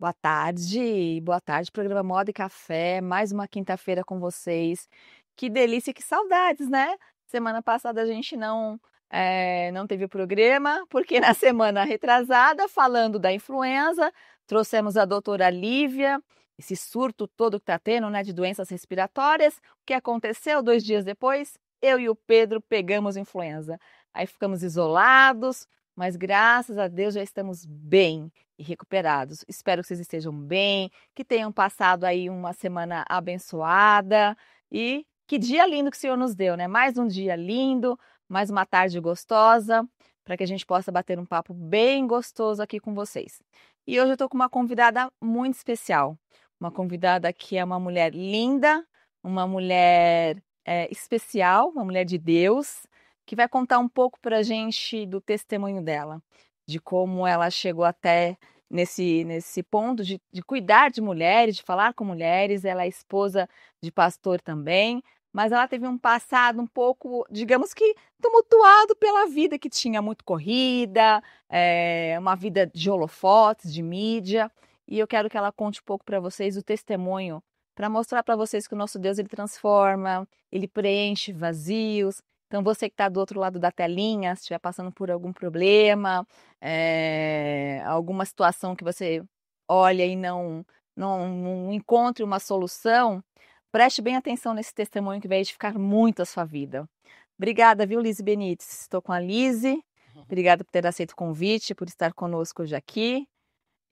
Boa tarde, programa Moda e Café, mais uma quinta-feira com vocês. Que delícia, que saudades, né? Semana passada a gente não teve o programa, porque na semana retrasada, falando da influenza, trouxemos a doutora Lívia, esse surto todo que tá tendo, né, de doenças respiratórias. O que aconteceu 2 dias depois? Eu e o Pedro pegamos influenza. Aí ficamos isolados, mas graças a Deus já estamos bem e recuperados. Espero que vocês estejam bem, que tenham passado aí uma semana abençoada e que dia lindo que o Senhor nos deu, né? Mais um dia lindo, mais uma tarde gostosa, para que a gente possa bater um papo bem gostoso aqui com vocês. E hoje eu estou com uma convidada muito especial, uma convidada que é uma mulher linda, uma mulher especial, uma mulher de Deus, que vai contar um pouco para a gente do testemunho dela, de como ela chegou até nesse ponto de cuidar de mulheres, de falar com mulheres. Ela é esposa de pastor também, mas ela teve um passado um pouco, digamos que, tumultuado pela vida, que tinha muito corrida, uma vida de holofotes, de mídia, e eu quero que ela conte um pouco para vocês o testemunho, para mostrar para vocês que o nosso Deus, ele transforma, ele preenche vazios. Então, você que está do outro lado da telinha, se estiver passando por algum problema, alguma situação que você olha e não encontre uma solução, preste bem atenção nesse testemunho que vai edificar muito a sua vida. Obrigada, viu, Lise Benites? Estou com a Lise. Obrigada por ter aceito o convite, por estar conosco hoje aqui.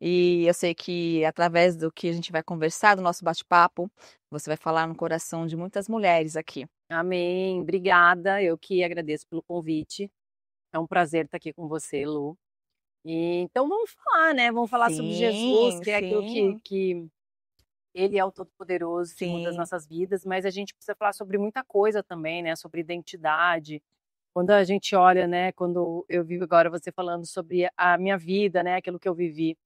E eu sei que através do que a gente vai conversar, do nosso bate-papo, você vai falar no coração de muitas mulheres aqui. Amém. Obrigada. Eu que agradeço pelo convite. É um prazer estar aqui com você, Lu. Então vamos falar, né? Vamos falar sobre Jesus, que é aquilo que ele é o Todo-Poderoso que muda as nossas vidas, mas a gente precisa falar sobre muita coisa também, né? Sobre identidade. Quando a gente olha, né? Quando eu vivo agora você falando sobre a minha vida, né? Aquilo que eu vivi.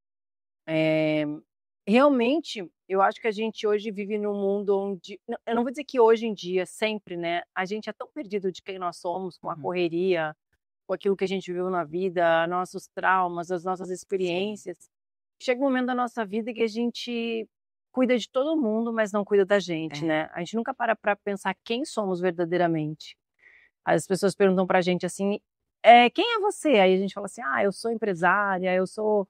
Realmente, eu acho que a gente hoje vive num mundo onde, eu não vou dizer que hoje em dia, sempre, né? A gente é tão perdido de quem nós somos, com a correria, com aquilo que a gente viveu na vida, nossos traumas, as nossas experiências. Chega um momento da nossa vida que a gente cuida de todo mundo, mas não cuida da gente, né? A gente nunca para pensar quem somos verdadeiramente. As pessoas perguntam pra gente assim, quem é você? Aí a gente fala assim, eu sou empresária, eu sou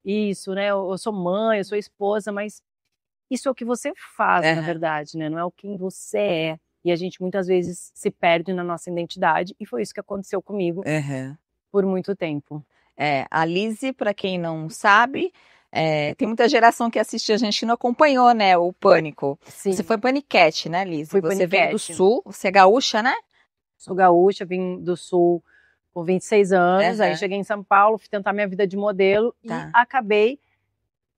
isso, né? Eu sou mãe, eu sou esposa, mas isso é o que você faz, na verdade, né? Não é o quem você é. E a gente muitas vezes se perde na nossa identidade, e foi isso que aconteceu comigo por muito tempo. A Lise, para quem não sabe, tem muita geração que assiste a gente que não acompanhou, né, o Pânico. Sim. Você foi paniquete, né, Lise? Fui você paniquete. veio do Sul, você é gaúcha, né? Sou gaúcha, vim do Sul com 26 anos, aí cheguei em São Paulo, fui tentar minha vida de modelo e acabei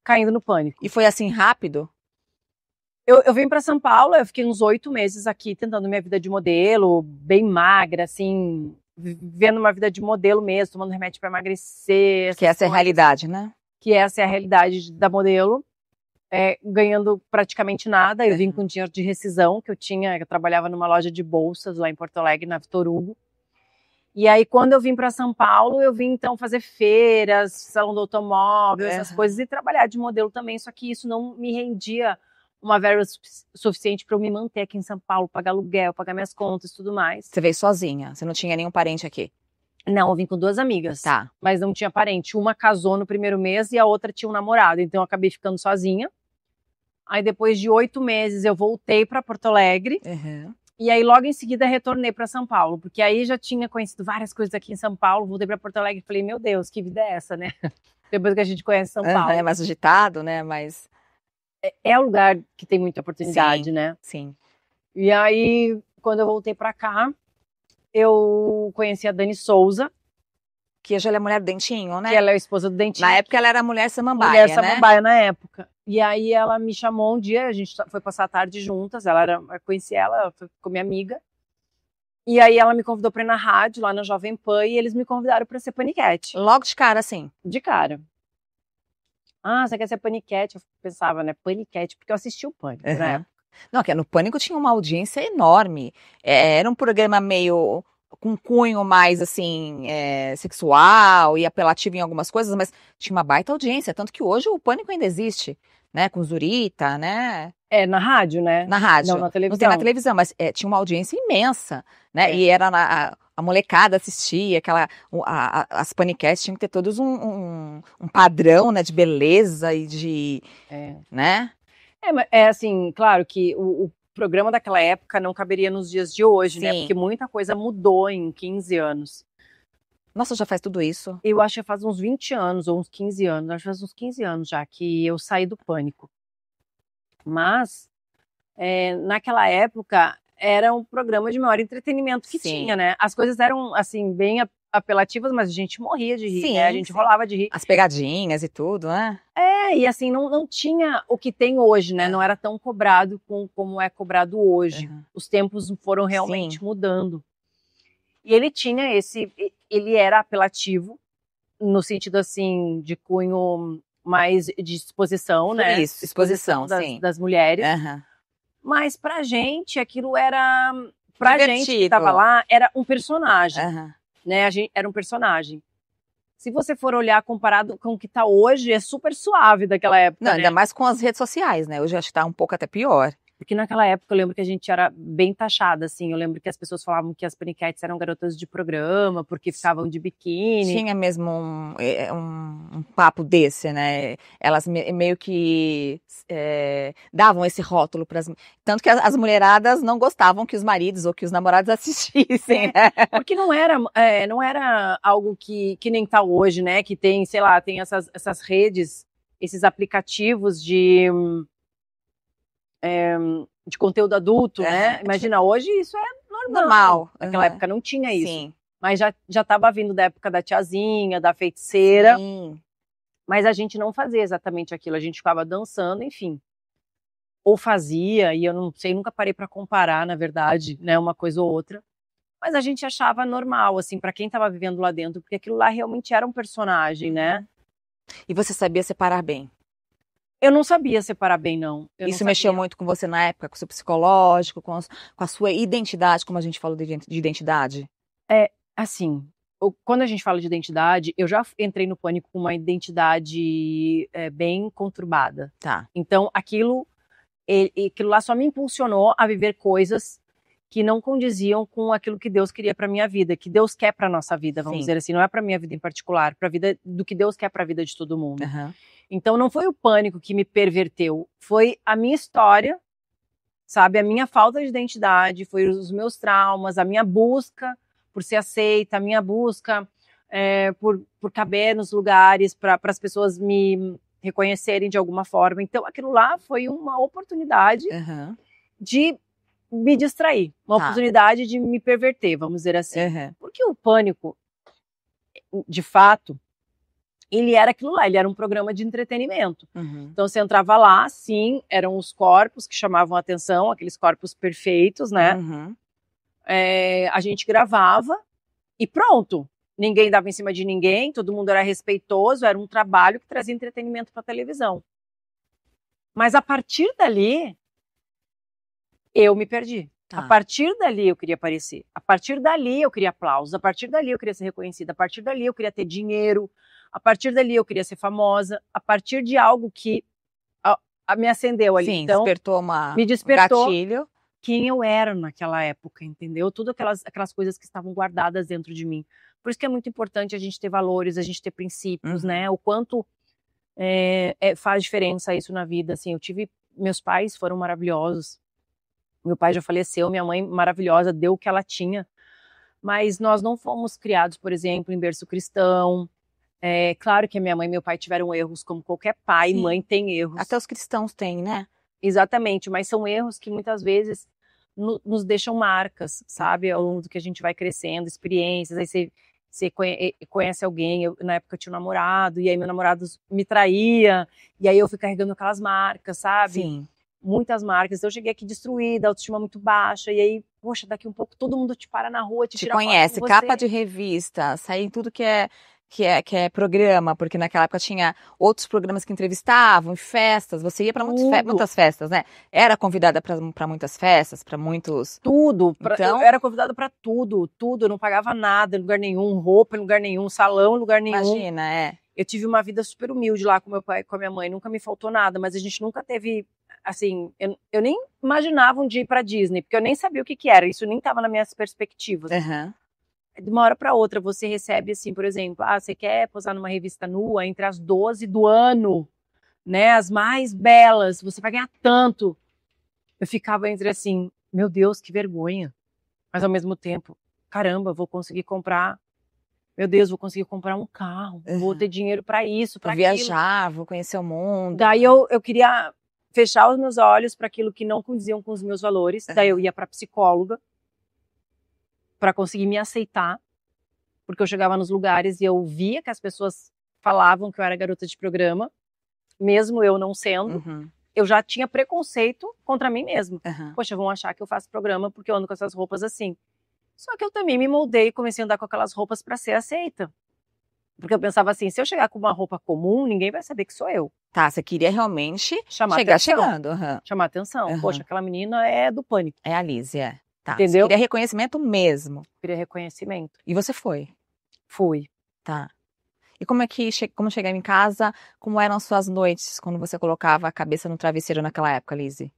caindo no pânico. E foi assim rápido? Eu vim para São Paulo, eu fiquei uns 8 meses aqui tentando minha vida de modelo, bem magra, assim, vivendo uma vida de modelo mesmo, tomando remédio para emagrecer. Que essa é a realidade, né? Que essa é a realidade da modelo, ganhando praticamente nada. Eu vim com dinheiro de rescisão que eu tinha, eu trabalhava numa loja de bolsas lá em Porto Alegre, na Vitor Hugo. E aí, quando eu vim para São Paulo, eu vim então fazer feiras, salão do automóvel, essas coisas, e trabalhar de modelo também, só que isso não me rendia uma verba suficiente para eu me manter aqui em São Paulo, pagar aluguel, pagar minhas contas e tudo mais. Você veio sozinha? Você não tinha nenhum parente aqui? Não, eu vim com 2 amigas, mas não tinha parente. Uma casou no primeiro mês e a outra tinha um namorado, então eu acabei ficando sozinha. Aí depois de 8 meses eu voltei para Porto Alegre, e aí logo em seguida retornei para São Paulo, porque aí já tinha conhecido várias coisas aqui em São Paulo, voltei para Porto Alegre e falei, meu Deus, que vida é essa, né? Depois que a gente conhece São Paulo. É mais agitado, né? Mas é um lugar que tem muita oportunidade, né? Sim. E aí, quando eu voltei pra cá, eu conheci a Dani Souza. Que hoje ela é mulher do Dentinho, né? Que ela é a esposa do Dentinho. Na época ela era mulher samambaia, mulher samambaia, na época. E aí ela me chamou um dia, a gente foi passar a tarde juntas, eu conheci ela ficou minha amiga. E aí ela me convidou pra ir na rádio, lá na Jovem Pan, e eles me convidaram pra ser paniquete. Logo de cara, assim? De cara. Você quer ser paniquete? Eu pensava, né, paniquete, porque eu assisti o Pânico, né? Não, que no Pânico tinha uma audiência enorme. Era um programa meio com cunho mais, assim, sexual e apelativo em algumas coisas, mas tinha uma baita audiência, tanto que hoje o Pânico ainda existe, né, com Zurita, né? Na rádio, né? Na rádio. Não na televisão. Não tem na televisão, mas tinha uma audiência imensa, né? E era a molecada assistia, as panicasts tinham que ter todos um padrão, né, de beleza e de, né? Assim, claro que o programa daquela época não caberia nos dias de hoje, né? Porque muita coisa mudou em 15 anos. Nossa, já faz tudo isso? Eu acho que faz uns 20 anos, ou uns 15 anos, acho que faz uns 15 anos já que eu saí do Pânico. Mas, naquela época, era um programa de maior entretenimento que tinha, né? As coisas eram, assim, bem apelativas, mas a gente morria de rir, né? A gente rolava de rir. As pegadinhas e tudo, né? E assim, não tinha o que tem hoje, né? Não era tão cobrado como é cobrado hoje. Os tempos foram realmente mudando. E ele tinha ele era apelativo, no sentido, assim, de cunho mais de exposição, né? Isso, exposição das mulheres. Mas pra gente, aquilo era... Pra gente que tava lá, era um personagem. Né? Era um personagem. Se você for olhar comparado com o que tá hoje, é super suave daquela época. Não, ainda mais com as redes sociais, né? Hoje acho que tá um pouco até pior. Porque naquela época eu lembro que a gente era bem taxada, assim. Eu lembro que as pessoas falavam que as paniquetes eram garotas de programa, porque ficavam de biquíni. Tinha mesmo um papo desse, né? Elas meio que davam esse rótulo para tanto que as mulheradas não gostavam que os maridos ou que os namorados assistissem, né? Porque não era algo que nem tá hoje, né? Que tem, sei lá, tem essas redes, esses aplicativos de conteúdo adulto, né? Imagina, hoje isso é normal. Naquela época não tinha isso. Sim. Mas já estava vindo da época da tiazinha, da feiticeira. Sim. Mas a gente não fazia exatamente aquilo. A gente ficava dançando, enfim. Ou fazia, e eu não sei, nunca parei para comparar, na verdade, né? Uma coisa ou outra. Mas a gente achava normal, assim, para quem estava vivendo lá dentro, porque aquilo lá realmente era um personagem, né? E você sabia separar bem? Eu não sabia separar bem, não. Isso mexeu muito com você na época, com o seu psicológico, com a sua identidade, como a gente falou de identidade? Assim, quando a gente fala de identidade, eu já entrei no Pânico com uma identidade bem conturbada. Tá. Então, aquilo lá só me impulsionou a viver coisas que não condiziam com aquilo que Deus queria para minha vida, que Deus quer para nossa vida, vamos dizer assim, não é para minha vida em particular, para a vida do que Deus quer para a vida de todo mundo. Então não foi o Pânico que me perverteu, foi a minha história, sabe, a minha falta de identidade, foi os meus traumas, a minha busca por ser aceita, a minha busca por caber nos lugares, para as pessoas me reconhecerem de alguma forma. Então aquilo lá foi uma oportunidade de me distrair, uma oportunidade de me perverter, vamos dizer assim. Porque o Pânico, de fato, ele era aquilo lá, ele era um programa de entretenimento. Então você entrava lá, sim, eram os corpos que chamavam a atenção, aqueles corpos perfeitos, né? A gente gravava e pronto. Ninguém dava em cima de ninguém, todo mundo era respeitoso, era um trabalho que trazia entretenimento para a televisão. Mas a partir dali, eu me perdi. A partir dali eu queria aparecer. A partir dali eu queria aplausos. A partir dali eu queria ser reconhecida. A partir dali eu queria ter dinheiro. A partir dali eu queria ser famosa. A partir de algo que me acendeu ali. Sim, então, despertou me despertou gatilho. Quem eu era naquela época, entendeu? Tudo aquelas coisas que estavam guardadas dentro de mim. Por isso que é muito importante a gente ter valores, a gente ter princípios, né? O quanto faz diferença isso na vida. Assim, meus pais foram maravilhosos. Meu pai já faleceu, minha mãe maravilhosa, deu o que ela tinha. Mas nós não fomos criados, por exemplo, em berço cristão. Claro que a minha mãe e meu pai tiveram erros, como qualquer pai e mãe tem erros. Até os cristãos têm, né? Exatamente, mas são erros que muitas vezes nos deixam marcas, sabe? Ao longo do que a gente vai crescendo, experiências. Aí você conhece alguém, na época eu tinha um namorado, e aí meu namorado me traía, e aí eu fui carregando aquelas marcas, sabe? Sim. Muitas marcas. Eu cheguei aqui destruída, autoestima muito baixa, e aí, poxa, daqui um pouco todo mundo te para na rua, te tira conhece, foto com você. capa de revista, sai em tudo que é que é programa, porque naquela época tinha outros programas que entrevistavam, em festas, você ia para muitas festas, né? Era convidada para muitas festas, para muitos... Tudo. Então, eu era convidada para tudo, eu não pagava nada em lugar nenhum, roupa em lugar nenhum, salão em lugar nenhum. imagina, Eu tive uma vida super humilde lá com meu pai e com a minha mãe, nunca me faltou nada, mas a gente nunca teve, assim, eu nem imaginava um dia ir pra Disney, porque eu nem sabia o que era, isso nem estava nas minhas perspectivas. Uhum. De uma hora para outra, você recebe, assim, por exemplo, você quer posar numa revista nua entre as 12 do ano, né, as mais belas, você vai ganhar tanto. Eu ficava entre assim, meu Deus, que vergonha, mas ao mesmo tempo, caramba, vou conseguir comprar, meu Deus, vou conseguir comprar um carro, vou ter dinheiro para isso, para aquilo. Vou viajar, vou conhecer o mundo. Daí eu queria fechar os meus olhos para aquilo que não condiziam com os meus valores. Daí eu ia para psicóloga para conseguir me aceitar, porque eu chegava nos lugares e eu via que as pessoas falavam que eu era garota de programa, mesmo eu não sendo. Eu já tinha preconceito contra mim mesma. Poxa, vão achar que eu faço programa porque eu ando com essas roupas assim. Só que eu também me moldei e comecei a andar com aquelas roupas para ser aceita. Porque eu pensava assim, se eu chegar com uma roupa comum, ninguém vai saber que sou eu. Tá, você queria realmente chamar atenção. Poxa, aquela menina é do Pânico. É a Lizzy, é. Tá, entendeu? Você queria reconhecimento mesmo. Queria reconhecimento. E você foi? Fui. Tá. E como chegava em casa, como eram suas noites quando você colocava a cabeça no travesseiro naquela época, Lizzy?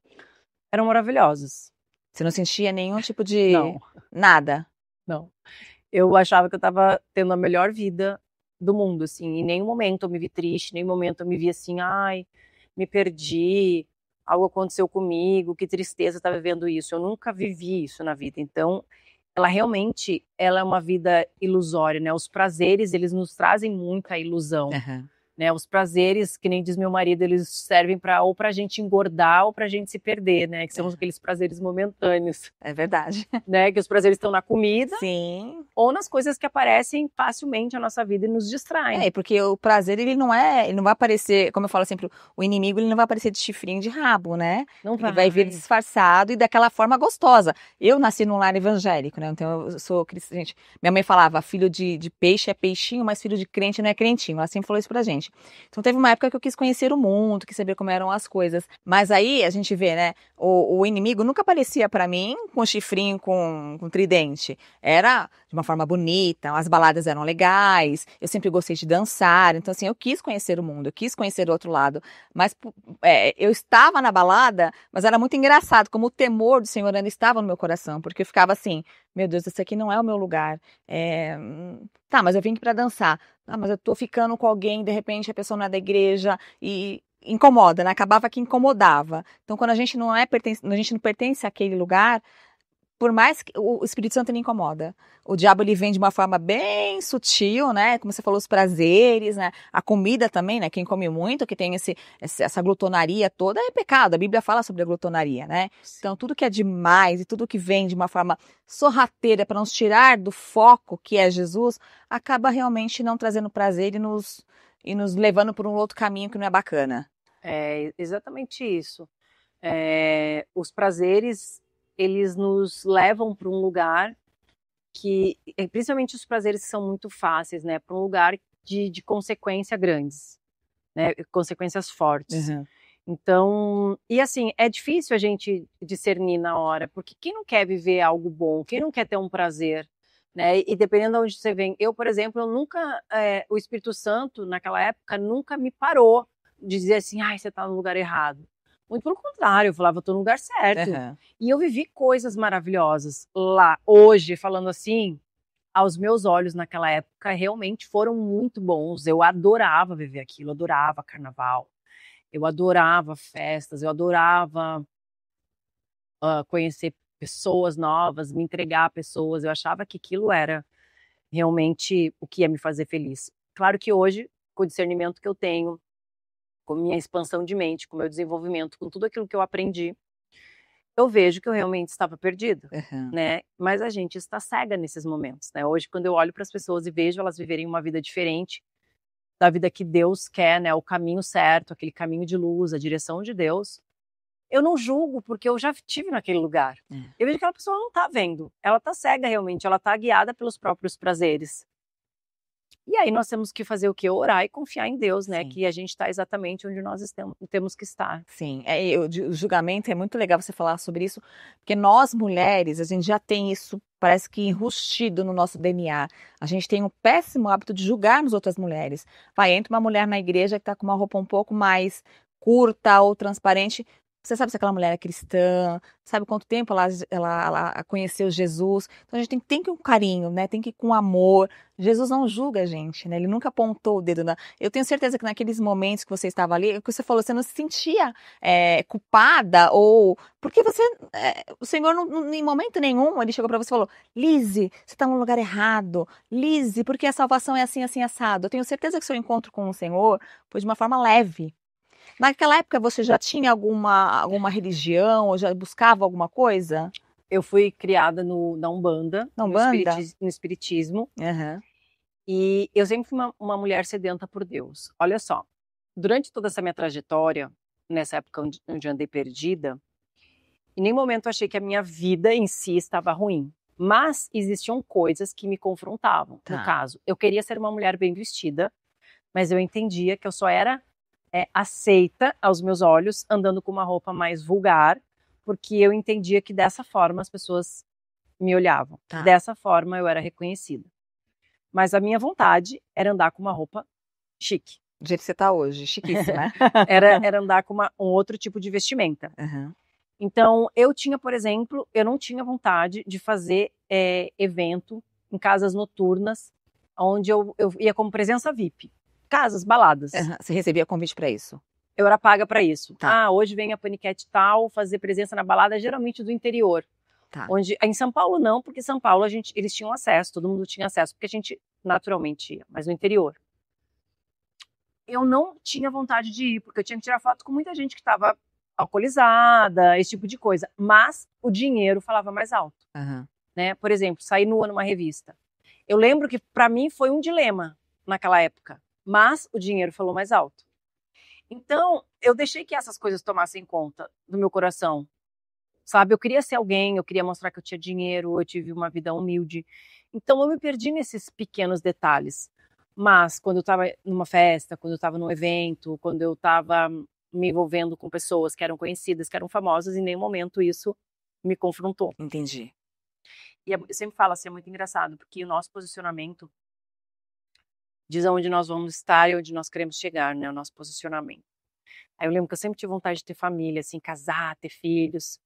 Eram maravilhosas. Você não sentia nenhum tipo de... Não. Nada? Não. Eu achava que eu tava tendo a melhor vida do mundo, assim. Em nenhum momento eu me vi triste, em nenhum momento eu me vi assim, ai, me perdi, algo aconteceu comigo, que tristeza estar vivendo isso. Eu nunca vivi isso na vida. Então, ela realmente, ela é uma vida ilusória, né? Os prazeres, eles nos trazem muita ilusão. Né, os prazeres, que nem diz meu marido, eles servem ou pra gente engordar ou pra gente se perder, né? Que são aqueles prazeres momentâneos. É verdade. Né? Que os prazeres estão na comida. Sim. Ou nas coisas que aparecem facilmente na nossa vida e nos distraem. Porque o prazer, ele não vai aparecer, como eu falo sempre, o inimigo, ele não vai aparecer de chifrinho de rabo, né? Não vai. Ele vai vir disfarçado e daquela forma gostosa. Eu nasci num lar evangélico, né? Então eu sou cristã, gente. Minha mãe falava, filho de peixe é peixinho, mas filho de crente não é crentinho. Ela sempre falou isso pra gente. Então teve uma época que eu quis conhecer o mundo, quis saber como eram as coisas. Mas aí a gente vê, né? O inimigo nunca aparecia pra mim com chifrinho, com tridente. Era de uma forma bonita, as baladas eram legais, eu sempre gostei de dançar, então assim, eu quis conhecer o mundo, eu quis conhecer o outro lado, mas eu estava na balada, mas era muito engraçado, como o temor do Senhor ainda estava no meu coração, porque eu ficava assim, meu Deus, esse aqui não é o meu lugar, tá, mas eu vim aqui pra dançar, mas eu tô ficando com alguém, de repente a pessoa não é da igreja, e incomoda, né, acabava que incomodava, então quando a gente não pertence àquele lugar, por mais que o Espírito Santo ele incomoda. O diabo ele vem de uma forma bem sutil, né? Como você falou, os prazeres, né? A comida também, né? Quem come muito, que tem essa glutonaria toda, é pecado. A Bíblia fala sobre a glutonaria, né? Então, tudo que é demais e tudo que vem de uma forma sorrateira para nos tirar do foco que é Jesus, acaba realmente não trazendo prazer e nos levando por um outro caminho que não é bacana. É exatamente isso. Os prazeres, eles nos levam para um lugar que, principalmente os prazeres que são muito fáceis, né, para um lugar de consequências grandes, né, consequências fortes. Então, e assim, é difícil a gente discernir na hora, porque quem não quer viver algo bom, quem não quer ter um prazer, né, e dependendo de onde você vem, eu, por exemplo, o Espírito Santo, naquela época, nunca me parou de dizer assim, você está no lugar errado. Muito pelo contrário, eu falava, eu tô no lugar certo. E eu vivi coisas maravilhosas lá. Hoje, falando assim, aos meus olhos naquela época, realmente foram muito bons. Eu adorava viver aquilo, eu adorava carnaval. Eu adorava festas, eu adorava conhecer pessoas novas, me entregar a pessoas. Eu achava que aquilo era realmente o que ia me fazer feliz. Claro que hoje, com o discernimento que eu tenho, com minha expansão de mente, com meu desenvolvimento, com tudo aquilo que eu aprendi, eu vejo que eu realmente estava perdida, né? Mas a gente está cega nesses momentos, né? Hoje, quando eu olho para as pessoas e vejo elas viverem uma vida diferente da vida que Deus quer, né? O caminho certo, aquele caminho de luz, a direção de Deus, eu não julgo, porque eu já estive naquele lugar. Eu vejo que aquela pessoa não está vendo, ela está cega realmente, ela está guiada pelos próprios prazeres. E aí nós temos que fazer o quê? Orar e confiar em Deus, né? Sim. Que a gente está exatamente onde nós temos que estar. Sim, o julgamento é muito legal você falar sobre isso, porque nós mulheres, a gente já tem isso, parece que enrustido no nosso DNA. A gente tem um péssimo hábito de julgarmos outras mulheres. Vai, entra uma mulher na igreja que está com uma roupa um pouco mais curta ou transparente. Você sabe se aquela mulher é cristã, sabe quanto tempo ela conheceu Jesus. Então a gente tem que ir com carinho, né? Tem que ir com amor. Jesus não julga a gente, né? Ele nunca apontou o dedo na. Eu tenho certeza que naqueles momentos que você estava ali, o que você falou, você não se sentia culpada ou porque você, o Senhor, em momento nenhum, ele chegou para você e falou: Lise, você está no lugar errado. Lise, porque a salvação é assim, assim, assado. Eu tenho certeza que seu encontro com o Senhor foi de uma forma leve. Naquela época você já tinha alguma religião ou já buscava alguma coisa? Eu fui criada na Umbanda, Na Umbanda? no Espiritismo, Uhum. e eu sempre fui uma mulher sedenta por Deus. Olha só, durante toda essa minha trajetória, nessa época onde andei perdida, em nenhum momento eu achei que a minha vida em si estava ruim. Mas existiam coisas que me confrontavam. Tá. No caso, eu queria ser uma mulher bem vestida, mas eu entendia que eu só era aceita aos meus olhos andando com uma roupa mais vulgar, porque eu entendia que dessa forma as pessoas me olhavam. Tá. Dessa forma eu era reconhecida. Mas a minha vontade era andar com uma roupa chique. Do jeito que você está hoje, chiquíssima. Era andar com um outro tipo de vestimenta. Uhum. Então, eu tinha, por exemplo, eu não tinha vontade de fazer evento em casas noturnas, onde eu ia como presença VIP. Casas, baladas. Uhum. Você recebia convite para isso? Eu era paga para isso. Tá. Hoje vem a Paniquete tal fazer presença na balada, geralmente do interior. Tá. Onde, em São Paulo não, porque em São Paulo eles tinham acesso, todo mundo tinha acesso, porque a gente naturalmente ia, mas no interior. Eu não tinha vontade de ir, porque eu tinha que tirar foto com muita gente que estava alcoolizada, esse tipo de coisa. Mas o dinheiro falava mais alto. Uhum. Né? Por exemplo, sair nua numa revista. Eu lembro que para mim foi um dilema naquela época, mas o dinheiro falou mais alto. Então, eu deixei que essas coisas tomassem conta do meu coração. Sabe, eu queria ser alguém, eu queria mostrar que eu tinha dinheiro, eu tive uma vida humilde. Então, eu me perdi nesses pequenos detalhes. Mas, quando eu estava numa festa, quando eu estava num evento, quando eu estava me envolvendo com pessoas que eram conhecidas, que eram famosas, em nenhum momento isso me confrontou. Entendi. E eu sempre falo assim, é muito engraçado, porque o nosso posicionamento diz aonde nós vamos estar e onde nós queremos chegar, né? O nosso posicionamento. Aí eu lembro que eu sempre tive vontade de ter família, assim, casar, ter filhos.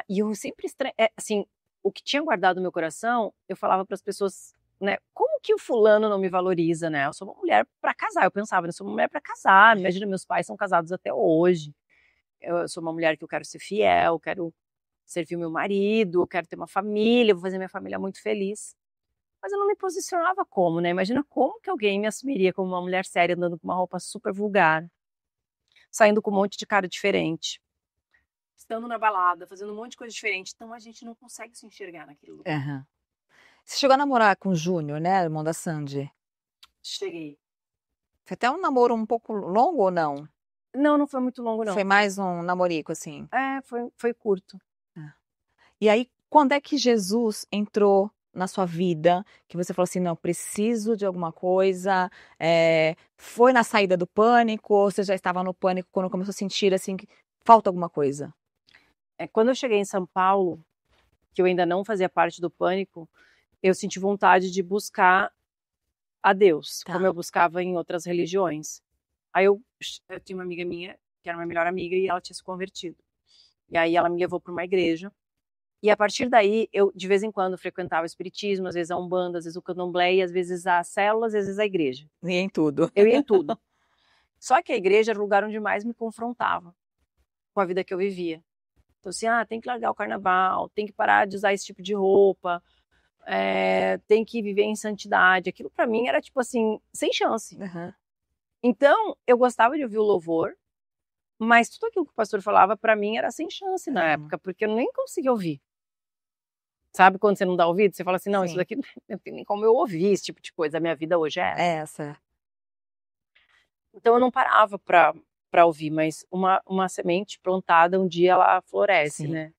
E eu sempre assim, o que tinha guardado no meu coração, eu falava para as pessoas, né? Como que o fulano não me valoriza, né? Eu sou uma mulher para casar. Eu pensava, eu sou uma mulher para casar. Imagina, meus pais são casados até hoje. Eu sou uma mulher que eu quero ser fiel, quero servir meu marido, eu quero ter uma família, vou fazer minha família muito feliz. Mas eu não me posicionava como, né? Imagina como que alguém me assumiria como uma mulher séria andando com uma roupa super vulgar, saindo com um monte de cara diferente, estando na balada, fazendo um monte de coisa diferente. Então a gente não consegue se enxergar naquilo. Uhum. Você chegou a namorar com o Júnior, né, irmão da Sandy? Cheguei. Foi até um namoro um pouco longo ou não? Não, não foi muito longo, não. Foi mais um namorico, assim? Foi curto. E aí, quando é que Jesus entrou na sua vida, que você falou assim, não, preciso de alguma coisa, foi na saída do pânico, ou você já estava no pânico quando começou a sentir, assim, que falta alguma coisa? Quando eu cheguei em São Paulo, que eu ainda não fazia parte do pânico, eu senti vontade de buscar a Deus, Tá. como eu buscava em outras religiões. Aí eu tinha uma amiga minha, que era minha melhor amiga, e ela tinha se convertido. E aí ela me levou para uma igreja. E a partir daí, eu de vez em quando frequentava o espiritismo, às vezes a Umbanda, às vezes o Candomblé, às vezes a célula, às vezes a igreja. E em tudo. Eu ia em tudo. Só que a igreja era o lugar onde mais me confrontava com a vida que eu vivia. Então assim, tem que largar o carnaval, tem que parar de usar esse tipo de roupa, tem que viver em santidade. Aquilo para mim era tipo assim, sem chance. Uhum. Então, eu gostava de ouvir o louvor, mas tudo aquilo que o pastor falava para mim era sem chance na época, porque eu nem conseguia ouvir. Sabe quando você não dá ouvido? Você fala assim, não, Sim. isso daqui não tem nem como eu ouvir esse tipo de coisa. A minha vida hoje é essa. Então eu não parava para ouvir, mas uma semente plantada, um dia ela floresce, Sim. né?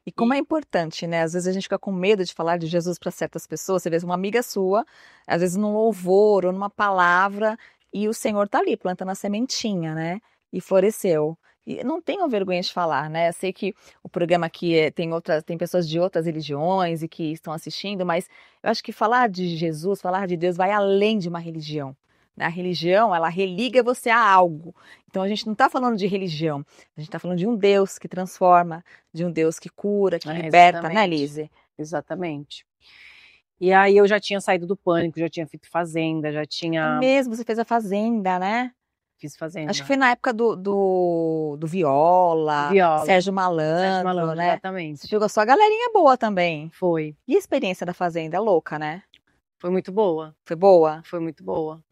E como é importante, né? Às vezes a gente fica com medo de falar de Jesus para certas pessoas. Você vê uma amiga sua, às vezes num louvor ou numa palavra, e o Senhor tá ali plantando a sementinha, né? E floresceu. E não tenham vergonha de falar, né? Eu sei que o programa aqui tem pessoas de outras religiões e que estão assistindo, mas eu acho que falar de Jesus, falar de Deus vai além de uma religião. Né? A religião, ela religa você a algo. Então a gente não está falando de religião, a gente está falando de um Deus que transforma, de um Deus que cura, que liberta, né, Lise? Exatamente. E aí eu já tinha saído do Pânico, já tinha feito Fazenda, já tinha... É mesmo, você fez a Fazenda, né? Fiz Fazenda. Acho que foi na época do Viola, Sérgio Malandro, né? Exatamente. Você pegou só a galerinha boa também. Foi. E a experiência da Fazenda? Louca, né? Foi muito boa. Foi boa? Foi muito boa.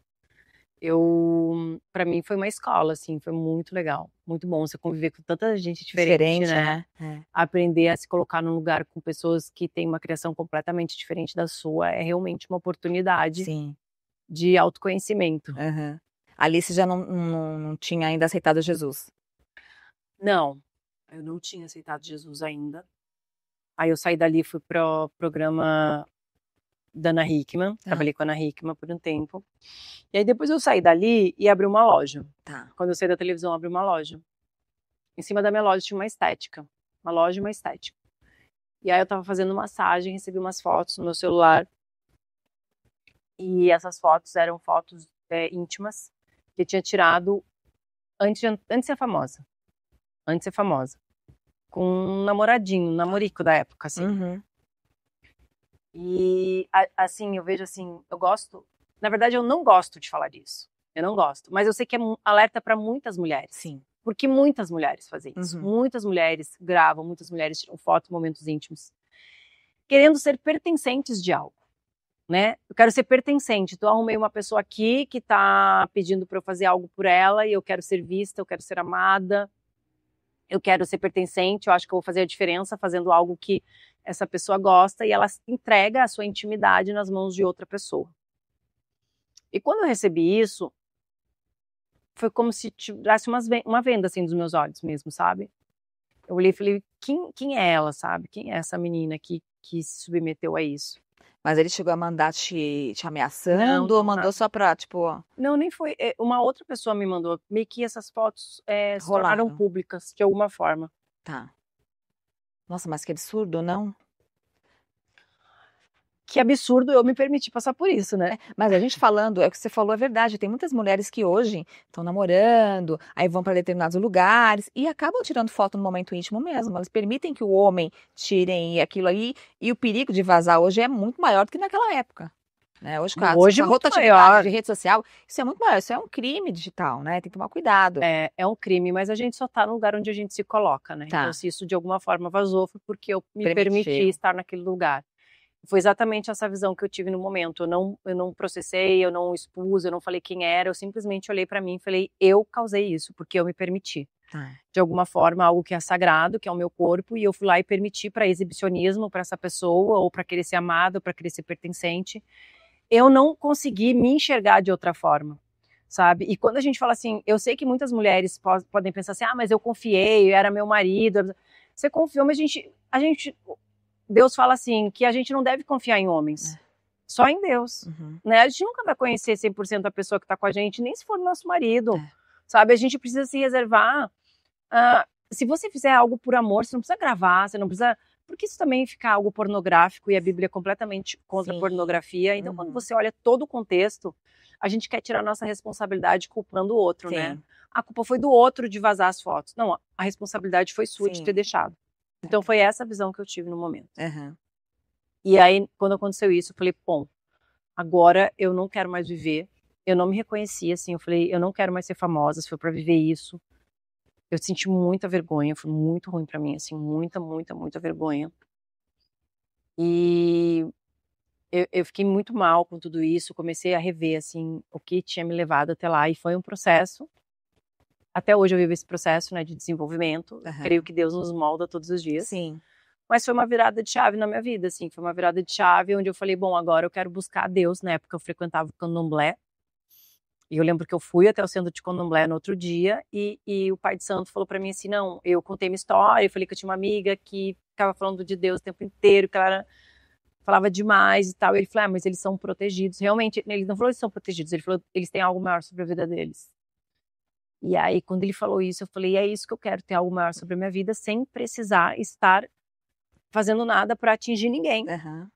Pra mim foi uma escola, assim, foi muito legal. Muito bom você conviver com tanta gente diferente, né? Aprender a se colocar num lugar com pessoas que têm uma criação completamente diferente da sua é realmente uma oportunidade de autoconhecimento. Uhum. Alice já não tinha ainda aceitado Jesus? Não, eu não tinha aceitado Jesus ainda. Aí eu saí dali, fui pro programa da Ana Hickman, trabalhei com a Ana Hickman por um tempo. E aí depois eu saí dali e abri uma loja. Quando eu saí da televisão, abri uma loja. Em cima da minha loja tinha uma estética. Uma loja e uma estética. E aí eu tava fazendo massagem, recebi umas fotos no meu celular. E essas fotos eram fotos íntimas que eu tinha tirado antes de ser famosa. Antes de ser famosa. Com um namoradinho, um namorico da época, assim. Uhum. E, assim, eu vejo assim, eu gosto... Na verdade, eu não gosto de falar disso. Eu não gosto. Mas eu sei que é alerta para muitas mulheres. Sim. Porque muitas mulheres fazem isso. Muitas mulheres gravam, muitas mulheres tiram fotos, momentos íntimos. Querendo ser pertencentes de algo, né? Eu quero ser pertencente. Então, eu arrumei uma pessoa aqui que tá pedindo para eu fazer algo por ela e eu quero ser vista, eu quero ser amada. Eu quero ser pertencente, eu acho que eu vou fazer a diferença fazendo algo que essa pessoa gosta e ela entrega a sua intimidade nas mãos de outra pessoa. E quando eu recebi isso, foi como se tivesse uma venda assim dos meus olhos mesmo, sabe? Eu olhei e falei, quem é ela, sabe? Quem é essa menina que se submeteu a isso? Mas ele chegou a mandar te ameaçando ou mandou só pra, tipo... Não, nem foi. Uma outra pessoa me mandou. Meio que essas fotos se tornaram públicas, de alguma forma. Tá. Nossa, mas que absurdo, não? Que absurdo eu me permitir passar por isso, né? Mas a gente falando, é o que você falou, é verdade. Tem muitas mulheres que hoje estão namorando, aí vão para determinados lugares e acabam tirando foto no momento íntimo mesmo. Elas permitem que o homem tirem aquilo aí e o perigo de vazar hoje é muito maior do que naquela época. Né? Hoje, com a rotatividade de rede social, isso é muito maior. Isso é um crime digital, né? Tem que tomar cuidado. É um crime, mas a gente só tá no lugar onde a gente se coloca, né? Então, se isso de alguma forma vazou, foi porque eu me permiti estar naquele lugar. Foi exatamente essa visão que eu tive no momento. Eu não processei, eu não expus, eu não falei quem era, eu simplesmente olhei pra mim e falei, eu causei isso, porque eu me permiti. De alguma forma, algo que é sagrado, que é o meu corpo, e eu fui lá e permiti para exibicionismo para essa pessoa, ou para querer ser amada, ou para querer ser pertencente. Eu não consegui me enxergar de outra forma, sabe? E quando a gente fala assim, eu sei que muitas mulheres podem pensar assim, mas eu confiei, era meu marido. Você confiou, mas a gente Deus fala assim, que a gente não deve confiar em homens, só em Deus, né? A gente nunca vai conhecer 100% a pessoa que está com a gente, nem se for nosso marido, sabe? A gente precisa se reservar. Se você fizer algo por amor, você não precisa gravar, você não precisa... Porque isso também fica algo pornográfico e a Bíblia é completamente contra a pornografia. Então, quando você olha todo o contexto, a gente quer tirar a nossa responsabilidade culpando o outro, né? A culpa foi do outro de vazar as fotos. Não, a responsabilidade foi sua de ter deixado. Então, foi essa a visão que eu tive no momento. E aí, quando aconteceu isso, eu falei, bom, agora eu não quero mais viver. Eu não me reconhecia, assim, eu falei, eu não quero mais ser famosa, se for pra viver isso. Eu senti muita vergonha, foi muito ruim pra mim, assim, muita, muita, muita vergonha. E eu fiquei muito mal com tudo isso, comecei a rever, assim, o que tinha me levado até lá, e foi um processo. Até hoje eu vivo esse processo, né, de desenvolvimento. Creio que Deus nos molda todos os dias. Sim. Mas foi uma virada de chave na minha vida, assim, foi uma virada de chave onde eu falei, bom, agora eu quero buscar Deus, né, porque eu frequentava o candomblé. E eu lembro que eu fui até o centro de Candomblé no outro dia e o pai de santo falou pra mim assim, não, eu contei minha história, eu falei que eu tinha uma amiga que ficava falando de Deus o tempo inteiro, que ela falava demais e tal. E ele falou, mas eles são protegidos. Realmente, ele não falou que eles são protegidos, ele falou que eles têm algo maior sobre a vida deles. E aí, quando ele falou isso, eu falei, é isso que eu quero, ter algo maior sobre a minha vida, sem precisar estar fazendo nada pra atingir ninguém. Aham.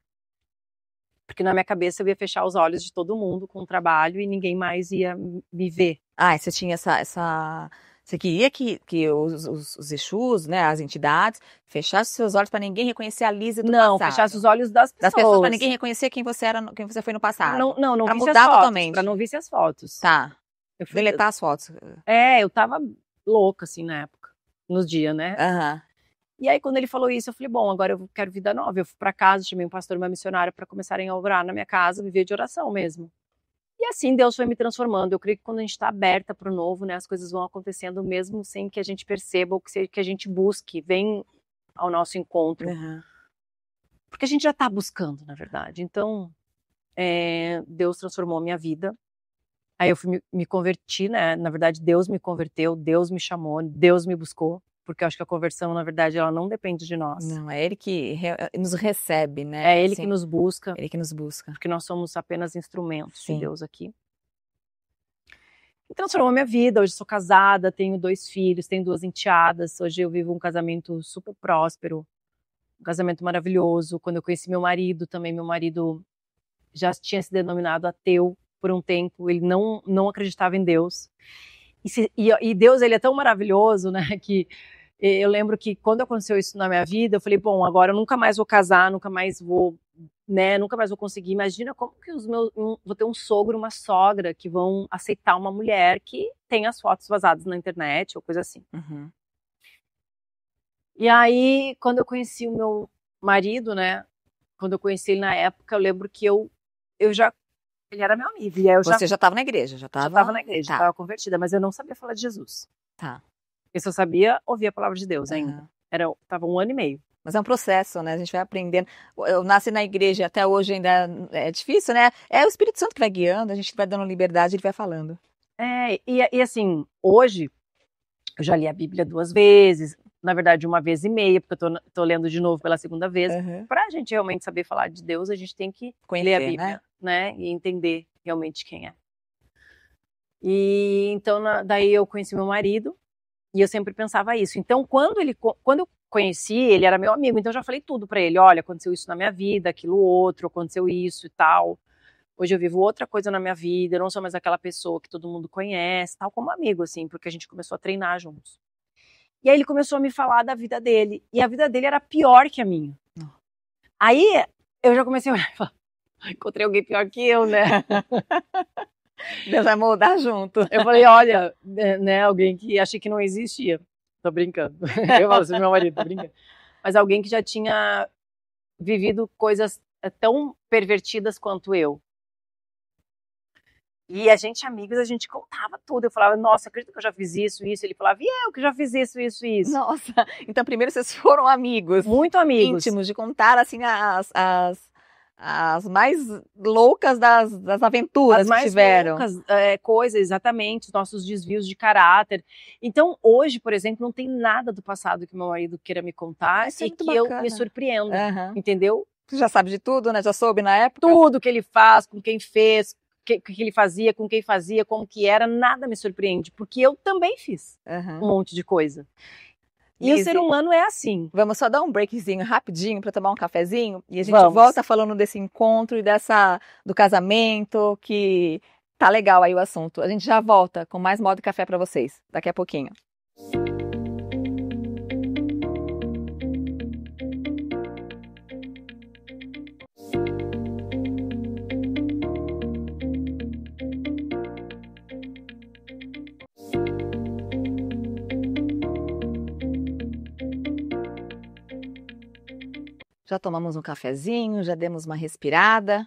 Porque na minha cabeça eu ia fechar os olhos de todo mundo com o trabalho e ninguém mais ia me ver. Ah, e você tinha Você queria que os Exus, né, as entidades, fechassem seus olhos para ninguém reconhecer a Lisa do Não, passado. fechasse os olhos das Das pessoas, para pessoas. ninguém reconhecer quem você era, quem você foi no passado. Não Pra visse mudar as fotos, totalmente. pra não visse as fotos. Tá. Eu fui- Deletar as fotos. eu tava louca, assim, na época. Nos dias, né? Aham. E aí, quando ele falou isso, eu falei, bom, agora eu quero vida nova. Eu fui pra casa, chamei um pastor e uma missionária pra começarem a orar na minha casa, viver de oração mesmo. E assim, Deus foi me transformando. Eu creio que quando a gente tá aberta pro novo, né, as coisas vão acontecendo mesmo sem que a gente perceba ou que a gente busque, vem ao nosso encontro. Aham. Porque a gente já tá buscando, na verdade. Então, Deus transformou a minha vida. Aí eu me converti, né? Na verdade, Deus me converteu, Deus me chamou, Deus me buscou. Porque eu acho que a conversão, na verdade, ela não depende de nós. Não, é ele que nos recebe, né? É Ele Sim, que nos busca, ele que nos busca. porque nós somos apenas instrumentos Sim. de Deus aqui. E transformou a minha vida. Hoje sou casada, tenho 2 filhos, tenho 2 enteadas. Hoje eu vivo um casamento super próspero, um casamento maravilhoso. Quando eu conheci meu marido, também meu marido já tinha se denominado ateu por um tempo. Ele não acreditava em Deus. E Deus, ele é tão maravilhoso, né, que eu lembro que quando aconteceu isso na minha vida, eu falei, bom, agora eu nunca mais vou casar, nunca mais vou, né, nunca mais vou conseguir. Imagina como que vou ter um sogro, uma sogra que vão aceitar uma mulher que tem as fotos vazadas na internet ou coisa assim. Uhum. E aí, quando eu conheci o meu marido, né, quando eu conheci ele na época, eu lembro que eu já ele era meu amigo. E aí Você já estava na igreja, já estava na igreja, Tá. estava convertida, mas eu não sabia falar de Jesus. Tá. Eu só sabia ouvir a palavra de Deus ainda. Aham. Tava 1 ano e meio. Mas é um processo, né? A gente vai aprendendo. Eu nasci na igreja, até hoje ainda é difícil, né? É o Espírito Santo que vai guiando, a gente vai dando liberdade, ele vai falando. E assim, hoje, eu já li a Bíblia 2 vezes, na verdade 1 vez e meia, porque eu tô lendo de novo pela 2ª vez. Uhum. Pra gente realmente saber falar de Deus, a gente tem que Conhecer, ler a Bíblia, né? E entender realmente quem é. E então, daí eu conheci meu marido, e eu sempre pensava isso. Então, quando eu conheci, ele era meu amigo, então eu já falei tudo pra ele. Olha, aconteceu isso na minha vida, aquilo outro, aconteceu isso e tal. Hoje eu vivo outra coisa na minha vida, eu não sou mais aquela pessoa que todo mundo conhece, tal, como amigo, assim, porque a gente começou a treinar juntos. E aí ele começou a me falar da vida dele, e a vida dele era pior que a minha. Aí eu já comecei a olhar e falar, encontrei alguém pior que eu, né? Deus vai moldar junto. Eu falei, olha, né, alguém que achei que não existia. Tô brincando. Eu falo assim, meu marido, tô brincando. Mas alguém que já tinha vivido coisas tão pervertidas quanto eu. E a gente, amigos, a gente contava tudo. Eu falava, nossa, acredita que eu já fiz isso, isso? Ele falava, e eu que já fiz isso, isso, isso. Nossa, então primeiro vocês foram amigos. Muito amigos. Íntimos, de contar, assim, as mais loucas das aventuras As mais que tiveram. loucas coisas, exatamente, os nossos desvios de caráter. Então, hoje, por exemplo, não tem nada do passado que meu marido queira me contar Isso é e muito que eu bacana. me surpreenda, Aham. entendeu? Você já sabe de tudo, né? Já soube na época? Tudo que ele faz, com quem fez, o que ele fazia, com quem fazia, como que era, nada me surpreende, porque eu também fiz Aham. um monte de coisa. E Lizzy, o ser humano é assim. vamos só dar um breakzinho rapidinho para tomar um cafezinho e a gente Vamos. volta falando desse encontro e do casamento, que tá legal aí o assunto. A gente já volta com mais Modo Café para vocês, daqui a pouquinho. Já tomamos um cafezinho, já demos uma respirada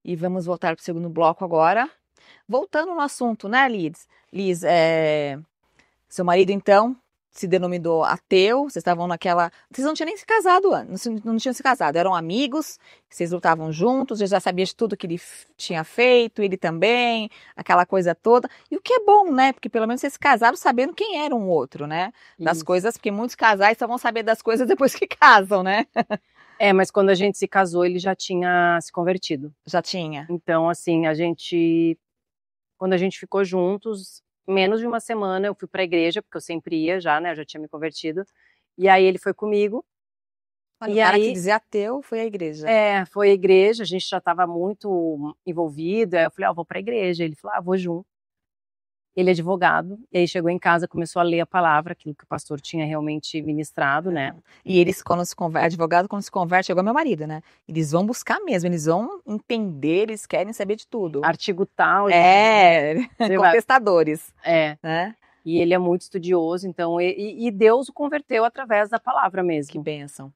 e vamos voltar para o segundo bloco agora. Voltando no assunto, né, Liz? Liz, seu marido, então, se denominou ateu, vocês estavam naquela... Vocês não tinham nem se casado antes, não tinham se casado, eram amigos, vocês lutavam juntos, já sabia de tudo que ele tinha feito, ele também, aquela coisa toda. E o que é bom, né? Porque pelo menos vocês se casaram sabendo quem era um outro, né? Das coisas, porque muitos casais só vão saber das coisas depois que casam, né? Mas quando a gente se casou, ele já tinha se convertido. Já tinha. Então, assim, quando a gente ficou juntos, menos de uma semana eu fui pra igreja, porque eu sempre ia já, né? Eu já tinha me convertido. E aí ele foi comigo. Olha, o cara que dizia ateu foi à igreja. Foi à igreja, a gente já estava muito envolvido. Aí eu falei, vou pra igreja. Ele falou, vou junto. Ele é advogado, e aí chegou em casa, começou a ler a palavra, aquilo que o pastor tinha realmente ministrado, né? E eles, quando se converte, advogado, quando se converte, igual meu marido, né? Eles vão buscar mesmo, eles vão entender, eles querem saber de tudo. Artigo tal. Contestadores. Né? E ele é muito estudioso, então, e Deus o converteu através da palavra mesmo. Que bênção.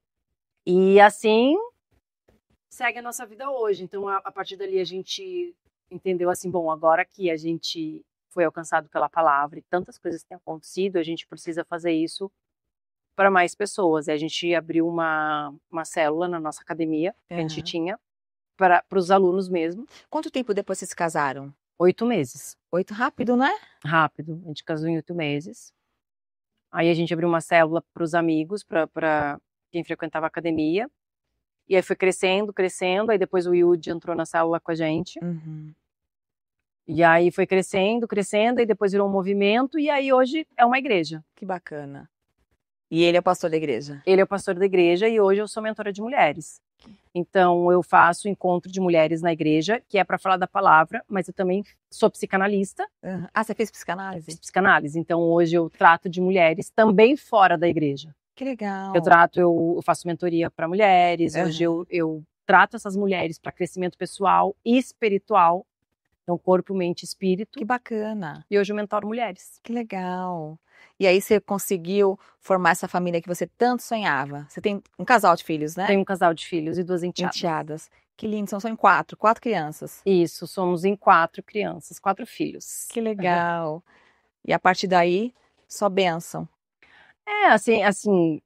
E assim, segue a nossa vida hoje. Então, a partir dali a gente entendeu assim, bom, agora que a gente foi alcançado pela palavra e tantas coisas têm acontecido, a gente precisa fazer isso para mais pessoas. E a gente abriu uma célula na nossa academia, que a gente tinha, para os alunos mesmo. Quanto tempo depois vocês se casaram? 8 meses. 8, rápido, né? Rápido, a gente casou em 8 meses. Aí a gente abriu uma célula para os amigos, para quem frequentava a academia. E aí foi crescendo, aí depois o Yudi entrou na célula com a gente. E aí foi crescendo, e depois virou um movimento, e aí hoje é uma igreja. Que bacana. E ele é o pastor da igreja? Ele é o pastor da igreja e hoje eu sou mentora de mulheres. Então eu faço encontro de mulheres na igreja, que é para falar da palavra, mas eu também sou psicanalista. Você fez psicanálise? Fiz psicanálise, então hoje eu trato de mulheres também fora da igreja. Que legal. Eu faço mentoria para mulheres, hoje eu trato essas mulheres para crescimento pessoal e espiritual. Então, corpo, mente, espírito. Que bacana. E hoje eu mentoro mulheres. Que legal. E aí você conseguiu formar essa família que você tanto sonhava. Você tem um casal de filhos, né? Tenho um casal de filhos e 2 enteadas. Que lindo, são só em 4 crianças. Isso, somos em 4 crianças, 4 filhos. Que legal. E a partir daí, só bênção. Assim...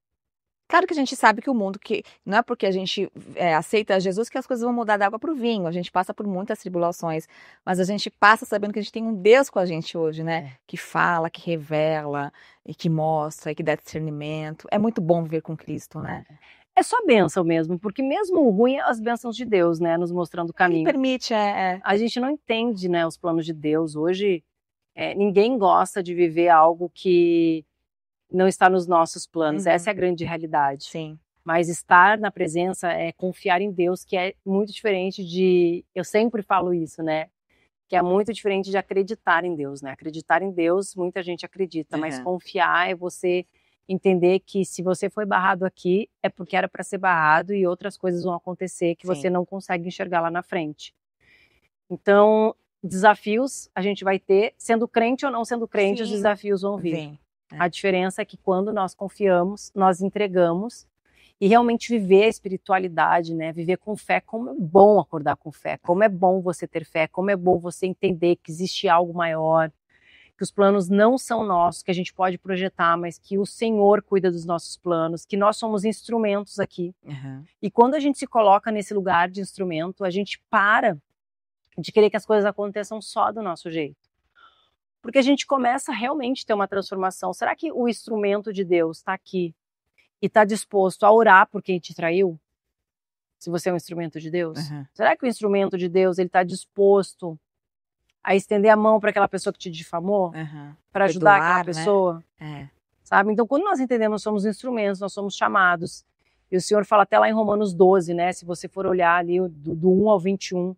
Claro que a gente sabe que o mundo, que não é porque a gente aceita Jesus que as coisas vão mudar da água para o vinho. A gente passa por muitas tribulações, mas a gente passa sabendo que a gente tem um Deus com a gente hoje, né? Que fala, que revela, e que mostra, e que dá discernimento. É muito bom viver com Cristo, né? É só bênção mesmo, porque mesmo o ruim é as bênçãos de Deus, né? Nos mostrando o caminho. Ele permite, A gente não entende, né, os planos de Deus. Hoje, ninguém gosta de viver algo que não está nos nossos planos. Essa é a grande realidade. Sim. Mas estar na presença é confiar em Deus, que é muito diferente de... Eu sempre falo isso, né? Que é muito diferente de acreditar em Deus, né? Acreditar em Deus, muita gente acredita, mas confiar é você entender que se você foi barrado aqui, é porque era para ser barrado e outras coisas vão acontecer que você não consegue enxergar lá na frente. Então, desafios a gente vai ter, sendo crente ou não sendo crente, os desafios vão vir. A diferença é que quando nós confiamos, nós entregamos e realmente viver a espiritualidade, né? Viver com fé, como é bom acordar com fé, como é bom você ter fé, como é bom você entender que existe algo maior, que os planos não são nossos, que a gente pode projetar, mas que o Senhor cuida dos nossos planos, que nós somos instrumentos aqui. E quando a gente se coloca nesse lugar de instrumento, a gente para de querer que as coisas aconteçam só do nosso jeito. Porque a gente começa a realmente ter uma transformação. Será que o instrumento de Deus está aqui e está disposto a orar por quem te traiu? Se você é um instrumento de Deus? Será que o instrumento de Deus está disposto a estender a mão para aquela pessoa que te difamou? Para ajudar aquela pessoa? Sabe? Então, quando nós entendemos, nós somos instrumentos, nós somos chamados. E o Senhor fala até lá em Romanos 12, né? Se você for olhar ali do 1 ao 21,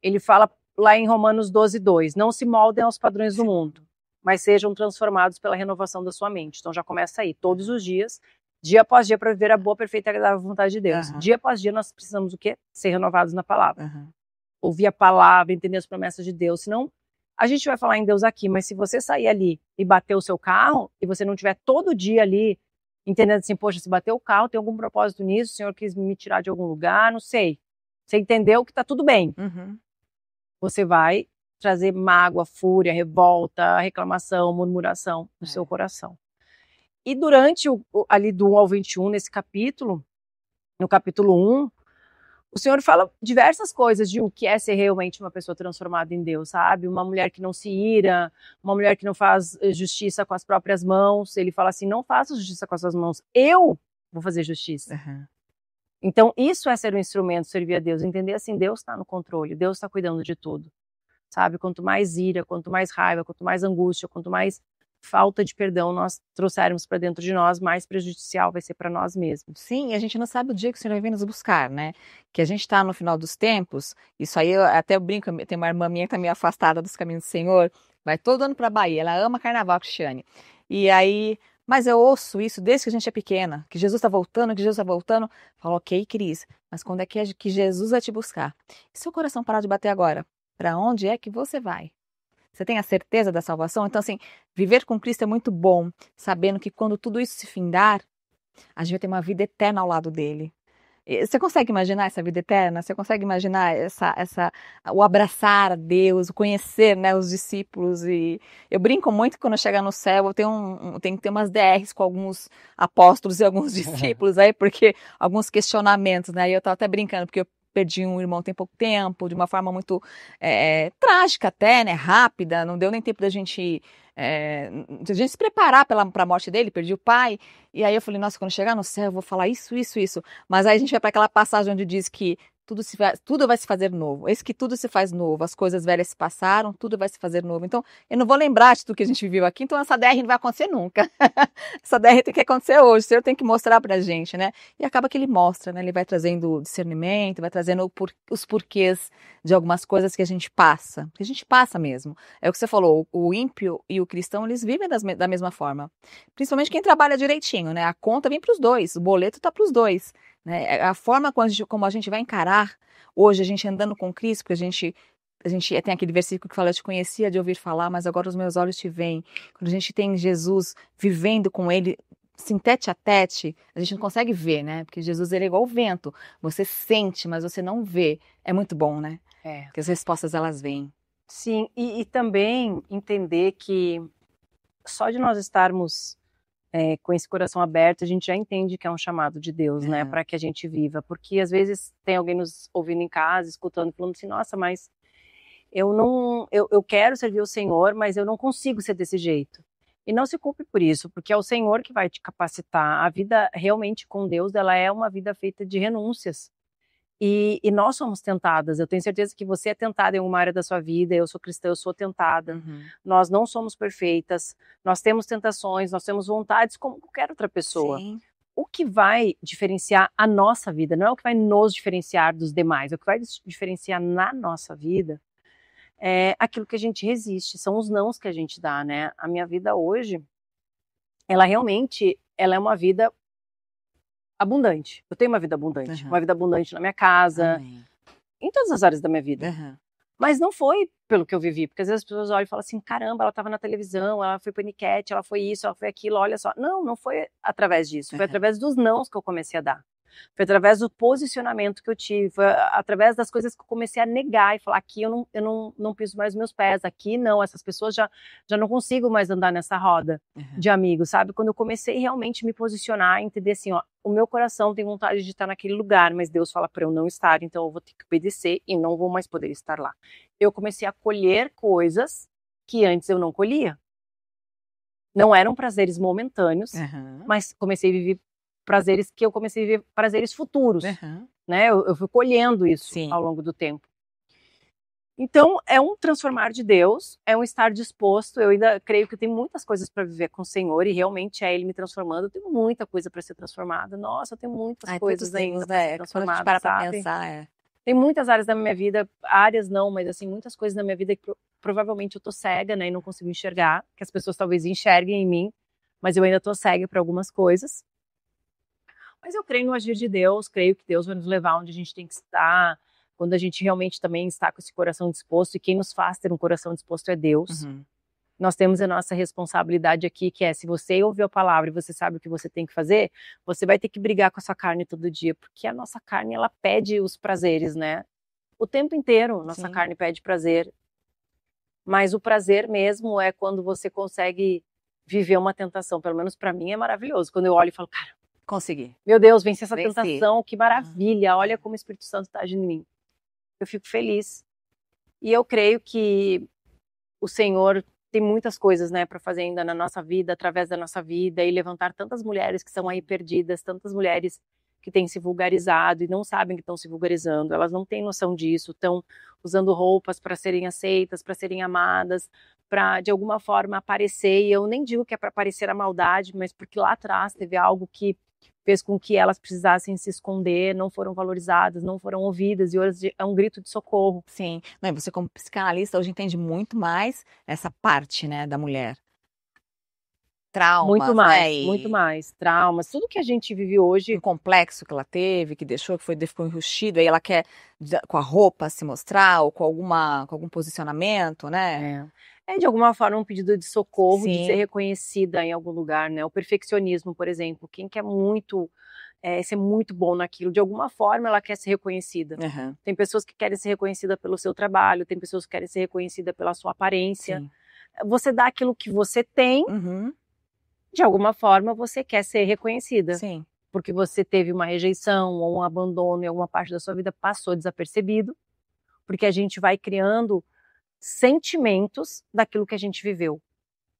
ele fala lá em Romanos 12, 2, não se moldem aos padrões do mundo, mas sejam transformados pela renovação da sua mente. Então já começa aí, todos os dias, dia após dia, para viver a boa, perfeita e agradável vontade de Deus. Dia após dia nós precisamos o quê? Ser renovados na palavra. Ouvir a palavra, entender as promessas de Deus. Senão, a gente vai falar em Deus aqui, mas se você sair ali e bater o seu carro, e você não tiver todo dia ali, entendendo assim, poxa, se bater o carro, tem algum propósito nisso, o Senhor quis me tirar de algum lugar, não sei. Você entendeu que tá tudo bem. Você vai trazer mágoa, fúria, revolta, reclamação, murmuração no seu coração. E durante ali do 1 ao 21, nesse capítulo, no capítulo 1, o Senhor fala diversas coisas de o que é ser realmente uma pessoa transformada em Deus, sabe? Uma mulher que não se ira, uma mulher que não faz justiça com as próprias mãos. Ele fala assim, não faça justiça com as suas mãos, eu vou fazer justiça. Uhum. Então, isso é ser um instrumento, servir a Deus, entender assim, Deus está no controle, Deus está cuidando de tudo, sabe? Quanto mais ira, quanto mais raiva, quanto mais angústia, quanto mais falta de perdão nós trouxermos para dentro de nós, mais prejudicial vai ser para nós mesmos. Sim, a gente não sabe o dia que o Senhor vai vir nos buscar, né? Que a gente está no final dos tempos, isso aí eu até brinco, tem uma irmã minha que está meio afastada dos caminhos do Senhor, vai todo ano para a Bahia, ela ama carnaval, Cristiane. E aí, mas eu ouço isso desde que a gente é pequena, que Jesus está voltando, que Jesus está voltando. Falo, ok, Cris, mas quando é que Jesus vai te buscar? E se o coração parar de bater agora? Para onde é que você vai? Você tem a certeza da salvação? Então, assim, viver com Cristo é muito bom, sabendo que quando tudo isso se findar, a gente vai ter uma vida eterna ao lado dele. Você consegue imaginar essa vida eterna? Você consegue imaginar o abraçar a Deus, o conhecer, né, os discípulos? E eu brinco muito que quando eu chegar no céu, eu tenho que ter umas DRs com alguns apóstolos e alguns discípulos aí, porque alguns questionamentos, né? E eu estava até brincando, porque eu perdi um irmão tem pouco tempo, de uma forma muito trágica até, né? Rápida, não deu nem tempo da gente se preparar para a morte dele, perdi o pai. E aí eu falei, nossa, quando chegar no céu eu vou falar isso, isso, isso. Mas aí a gente vai para aquela passagem onde diz que tudo vai se fazer novo. Eis que tudo se faz novo. As coisas velhas se passaram, tudo vai se fazer novo. Então, eu não vou lembrar de tudo que a gente viveu aqui, então essa DR não vai acontecer nunca. Essa DR tem que acontecer hoje, o Senhor tem que mostrar pra gente, né? E acaba que ele mostra, né? Ele vai trazendo discernimento, vai trazendo os porquês de algumas coisas que a gente passa. Que a gente passa mesmo. É o que você falou, o ímpio e o cristão, eles vivem da mesma forma. Principalmente quem trabalha direitinho, né? A conta vem pros dois, o boleto tá pros dois. Né? A forma como a gente vai encarar hoje, a gente andando com Cristo, porque a gente tem aquele versículo que fala, eu te conhecia de ouvir falar, mas agora os meus olhos te veem. Quando a gente tem Jesus vivendo com ele, assim, tete a tete, a gente não consegue ver, né? Porque Jesus, ele é igual o vento. Você sente, mas você não vê. É muito bom, né? Porque as respostas, elas vêm. Sim, e também entender que só de nós estarmos com esse coração aberto, a gente já entende que é um chamado de Deus, né, para que a gente viva. Porque às vezes tem alguém nos ouvindo em casa, escutando, falando assim, nossa, mas eu quero servir o Senhor, mas eu não consigo ser desse jeito. E não se culpe por isso, porque é o Senhor que vai te capacitar. A vida realmente com Deus, ela é uma vida feita de renúncias. E nós somos tentadas. Eu tenho certeza que você é tentada em uma área da sua vida. Eu sou cristã, eu sou tentada. Uhum. Nós não somos perfeitas. Nós temos tentações, nós temos vontades como qualquer outra pessoa. Sim. O que vai diferenciar a nossa vida, não é o que vai nos diferenciar dos demais, é o que vai diferenciar na nossa vida é aquilo que a gente resiste, são os nãos que a gente dá, né? A minha vida hoje, ela realmente, ela é uma vida abundante. Eu tenho uma vida abundante. Uhum. Uma vida abundante na minha casa, Amém. em todas as áreas da minha vida. Uhum. Mas não foi pelo que eu vivi, porque às vezes as pessoas olham e falam assim, caramba, ela estava na televisão, ela foi paniquete, ela foi isso, ela foi aquilo, olha só. Não foi através disso, foi através dos nãos que eu comecei a dar. Foi através do posicionamento que eu tive, foi através das coisas que eu comecei a negar e falar, aqui eu não piso mais os meus pés, aqui não, essas pessoas já não consigo mais andar nessa roda de amigos, sabe? Quando eu comecei realmente me posicionar, entender assim, ó, o meu coração tem vontade de estar naquele lugar, mas Deus fala para eu não estar, então eu vou ter que obedecer e não vou mais poder estar lá. Eu comecei a colher coisas que antes eu não colhia. Não eram prazeres momentâneos, mas comecei a viver prazeres que eu comecei a viver prazeres futuros, né? Eu fui colhendo isso ao longo do tempo. Então, é um transformar de Deus, é um estar disposto. Eu ainda creio que eu tenho muitas coisas para viver com o Senhor e realmente é Ele me transformando. Eu tenho muita coisa para ser transformada. Nossa, eu tenho muitas coisas ainda para ser transformada, para sabe? pensar, Tem muitas áreas da minha vida, áreas não, mas assim, muitas coisas na minha vida que provavelmente eu tô cega, né, e não consigo enxergar, que as pessoas talvez enxerguem em mim, mas eu ainda tô cega para algumas coisas. Mas eu creio no agir de Deus, creio que Deus vai nos levar onde a gente tem que estar, quando a gente realmente também está com esse coração disposto, e quem nos faz ter um coração disposto é Deus. Nós temos a nossa responsabilidade aqui, que é, se você ouviu a palavra e você sabe o que você tem que fazer, você vai ter que brigar com a sua carne todo dia, porque a nossa carne, ela pede os prazeres, né? O tempo inteiro, nossa carne pede prazer. Mas o prazer mesmo é quando você consegue viver uma tentação, pelo menos para mim é maravilhoso. Quando eu olho e falo, cara, consegui. Meu Deus, venci essa Venci. tentação, que maravilha, olha como o Espírito Santo está agindo em mim. Eu fico feliz. E eu creio que o Senhor tem muitas coisas, né, para fazer ainda na nossa vida, através da nossa vida, e levantar tantas mulheres que estão aí perdidas, tantas mulheres que têm se vulgarizado e não sabem que estão se vulgarizando, elas não têm noção disso, estão usando roupas para serem aceitas, para serem amadas, para de alguma forma aparecer, e eu nem digo que é para aparecer a maldade, mas porque lá atrás teve algo que fez com que elas precisassem se esconder, não foram valorizadas, não foram ouvidas, e hoje é um grito de socorro. Sim, não, e você como psicanalista hoje entende muito mais essa parte, né, da mulher. Traumas, né, Muito mais. Traumas, tudo que a gente vive hoje. um complexo que ela teve, que deixou, que ficou enrustido, aí ela quer com a roupa se mostrar, ou com algum posicionamento, né? É de alguma forma um pedido de socorro, de Sim. ser reconhecida em algum lugar, né? O perfeccionismo, por exemplo, quem quer muito ser muito bom naquilo, de alguma forma ela quer ser reconhecida. Uhum. Tem pessoas que querem ser reconhecidas pelo seu trabalho, tem pessoas que querem ser reconhecidas pela sua aparência. Sim. Você dá aquilo que você tem, Uhum. de alguma forma você quer ser reconhecida. Sim. Porque você teve uma rejeição ou um abandono em alguma parte da sua vida, passou desapercebido, porque a gente vai criando sentimentos daquilo que a gente viveu.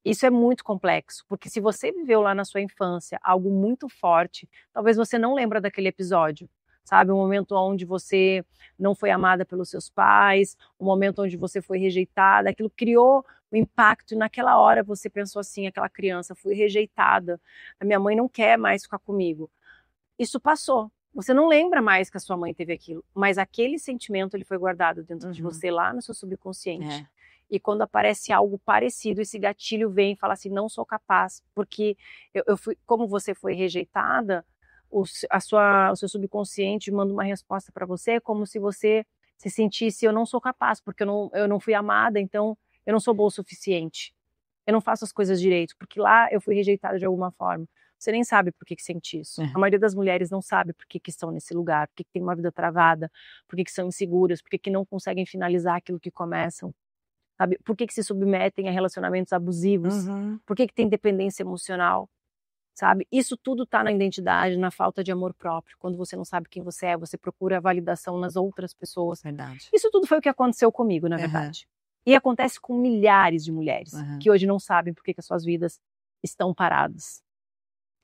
Isso é muito complexo, porque se você viveu lá na sua infância algo muito forte, talvez você não lembra daquele episódio, sabe? Um momento onde você não foi amada pelos seus pais, um momento onde você foi rejeitada, aquilo criou um impacto e naquela hora você pensou assim, aquela criança, fui rejeitada, a minha mãe não quer mais ficar comigo. Isso passou. Você não lembra mais que a sua mãe teve aquilo, mas aquele sentimento ele foi guardado dentro de você lá no seu subconsciente. E quando aparece algo parecido, esse gatilho vem e fala assim, não sou capaz, porque eu fui, como você foi rejeitada, o seu subconsciente manda uma resposta para você, como se você se sentisse, eu não sou capaz, porque eu não fui amada, então eu não sou boa o suficiente. Eu não faço as coisas direito, porque lá eu fui rejeitada de alguma forma. Você nem sabe por que sente isso. A maioria das mulheres não sabe por que estão nesse lugar, por que tem uma vida travada, por que são inseguras, por que não conseguem finalizar aquilo que começam. Sabe? Por que se submetem a relacionamentos abusivos? Por que tem dependência emocional? Sabe? Isso tudo está na identidade, na falta de amor próprio. Quando você não sabe quem você é, você procura a validação nas outras pessoas. Verdade. Isso tudo foi o que aconteceu comigo, na verdade. E acontece com milhares de mulheres que hoje não sabem por que as suas vidas estão paradas.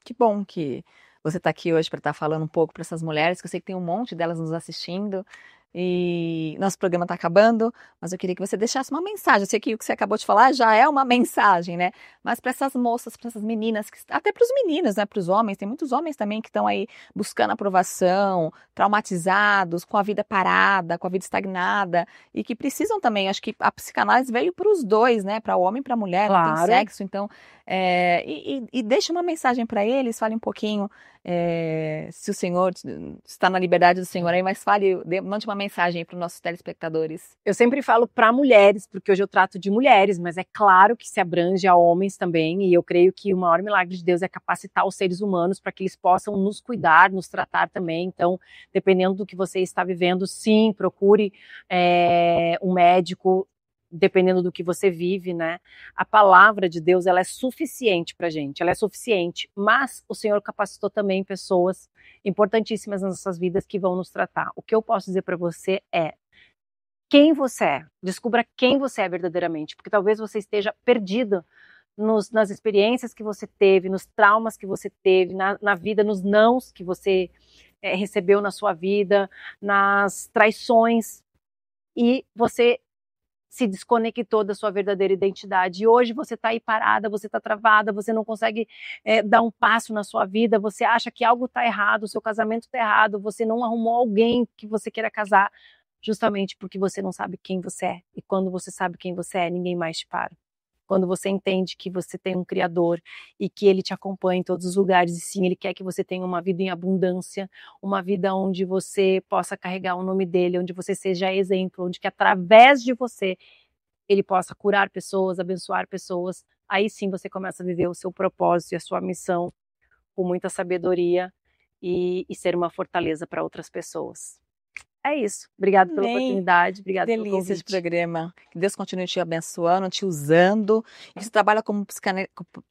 Que bom que você está aqui hoje para estar falando um pouco para essas mulheres, que eu sei que tem um monte delas nos assistindo. E nosso programa está acabando, mas eu queria que você deixasse uma mensagem. Eu sei que o que você acabou de falar já é uma mensagem, né? Mas para essas moças, para essas meninas, até para os meninos, né? Para os homens, tem muitos homens também que estão aí buscando aprovação, traumatizados, com a vida parada, com a vida estagnada, e que precisam também. Acho que a psicanálise veio para os dois, né? Para o homem e para a mulher, não tem sexo. Então, e deixa uma mensagem para eles, fale um pouquinho. Se o Senhor está na liberdade do Senhor aí, mas mande uma mensagem para os nossos telespectadores. Eu sempre falo para mulheres, porque hoje eu trato de mulheres, mas é claro que se abrange a homens também, e eu creio que o maior milagre de Deus é capacitar os seres humanos para que eles possam nos cuidar, nos tratar também. Então, dependendo do que você está vivendo, sim, procure um médico, dependendo do que você vive, né? A palavra de Deus, ela é suficiente pra gente, ela é suficiente, mas o Senhor capacitou também pessoas importantíssimas nas nossas vidas que vão nos tratar. O que eu posso dizer para você é quem você é, descubra quem você é verdadeiramente, porque talvez você esteja perdida nas experiências que você teve, nos traumas que você teve, na vida, nos nãos que você recebeu na sua vida, nas traições, e você se desconectou da sua verdadeira identidade. E hoje você está aí parada, você está travada, você não consegue dar um passo na sua vida, você acha que algo está errado, o seu casamento está errado, você não arrumou alguém que você queira casar, justamente porque você não sabe quem você é. E quando você sabe quem você é, ninguém mais te para. Quando você entende que você tem um Criador e que Ele te acompanha em todos os lugares, e sim, Ele quer que você tenha uma vida em abundância, uma vida onde você possa carregar o nome dEle, onde você seja exemplo, onde que através de você Ele possa curar pessoas, abençoar pessoas, aí sim você começa a viver o seu propósito e a sua missão com muita sabedoria e ser uma fortaleza para outras pessoas. É isso. Obrigada pela Amém. oportunidade, obrigada pelo Delícia esse convite. programa. Que Deus continue te abençoando, te usando. E você trabalha como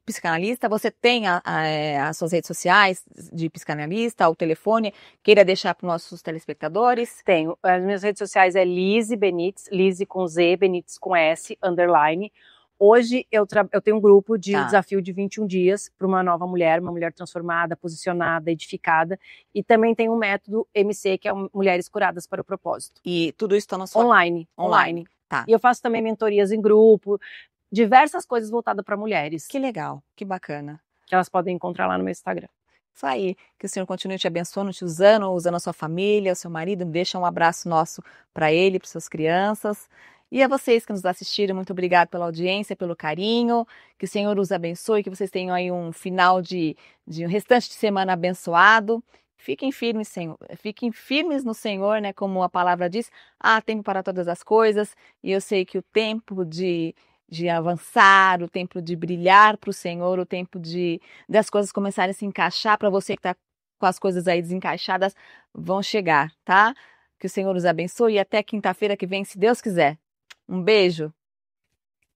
psicanalista, você tem as suas redes sociais de psicanalista, o telefone, queira deixar para os nossos telespectadores? Tenho. As minhas redes sociais é Lise Benites, Lise com Z, Benites com S, _. Hoje eu tenho um grupo de desafio de 21 dias para uma nova mulher, uma mulher transformada, posicionada, edificada. E também tem um método MC, que é Mulheres Curadas para o Propósito. E tudo isso está na sua... Online. Tá. E eu faço também mentorias em grupo, diversas coisas voltadas para mulheres. Que legal, que bacana. Que elas podem encontrar lá no meu Instagram. Isso aí, que o Senhor continue te abençoando, te usando a sua família, o seu marido. Deixa um abraço nosso para ele, para suas crianças. E a vocês que nos assistiram, muito obrigado pela audiência, pelo carinho. Que o Senhor os abençoe, que vocês tenham aí um final de um restante de semana abençoado. Fiquem firmes, Senhor. Fiquem firmes no Senhor, né? Como a palavra diz, há tempo para todas as coisas. E eu sei que o tempo de avançar, o tempo de brilhar para o Senhor, o tempo das coisas começarem a se encaixar para você que está com as coisas aí desencaixadas, vão chegar, tá? Que o Senhor os abençoe e até quinta-feira que vem, se Deus quiser. Um beijo.